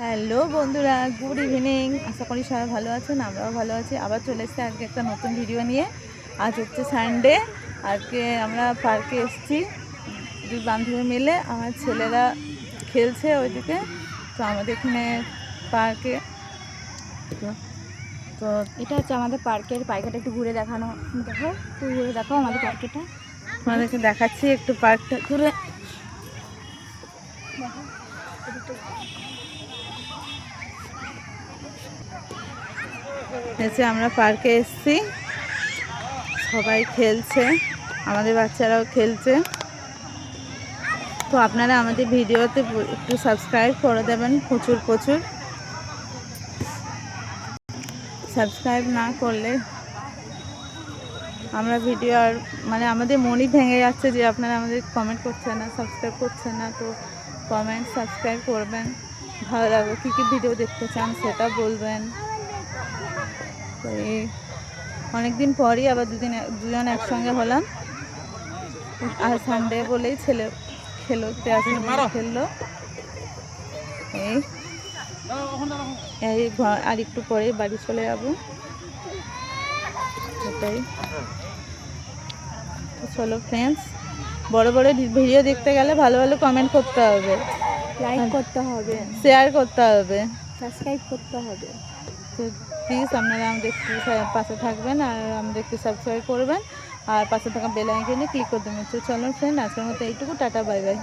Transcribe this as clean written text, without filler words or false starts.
Hello বন্ধুরা, good evening. আশা করি সবাই ভালো আছেন, আমরাও ভালো আছি। আবার চলে এসেছি আজকে একটা নতুন ভিডিও নিয়ে। আজ হচ্ছে সানডে। আজকে আমরা পার্কে এসেছি দুই বান্ধবী মিলে। আমার ছেলেরা খেলছে ওইদিকে, তো আমাদের এখানে পার্কে তো এটা হচ্ছে আমাদের পার্কের পায়খাটা। একটু ঘুরে দেখানো, দেখো একটু ঘুরে দেখো আমাদের পার্কেটা। আমাদেরকে দেখাচ্ছি একটু পার্কটা ঘুরে। এসে আমরা পার্কে এসেছি, সবাই খেলছে, আমাদের বাচ্চারাও খেলছে। তো আপনারা আমাদের ভিডিওতে একটু সাবস্ক্রাইব করে দেবেন, প্রচুর সাবস্ক্রাইব না করলে আমরা ভিডিও আর আমাদের মনই ভেঙে যাচ্ছে যে আপনারা আমাদের কমেন্ট করছেন না, সাবস্ক্রাইব করছেন না। তো কমেন্ট সাবস্ক্রাইব করবেন, ভালো লাগবে। কী কী ভিডিও দেখতে চান সেটা বলবেন। তো এই অনেকদিন পরই আবার দুজন একসঙ্গে হলাম। আর সানডে বলেই ছেলে খেলতে আসলে খেললো। এই আর একটু পরে বাড়ি চলে যাবো, সেটাই। চলো ফ্রেন্ডস, বড় ভিডিও দেখতে গেলে ভালো কমেন্ট করতে হবে, লাইক করতে হবে, শেয়ার করতে হবে, সাবস্ক্রাইব করতে হবে। তো প্লিজ আপনারা আমাদের একটু পাশে থাকবেন আর আমাদের একটু সাবস্ক্রাইব করবেন আর পাশে থাকা বেল আইকনে ক্লিক করে দেবেন। তো চলো ফ্রেন্ড, আজকের মতো এইটুকু, টাটা, বাই বাই।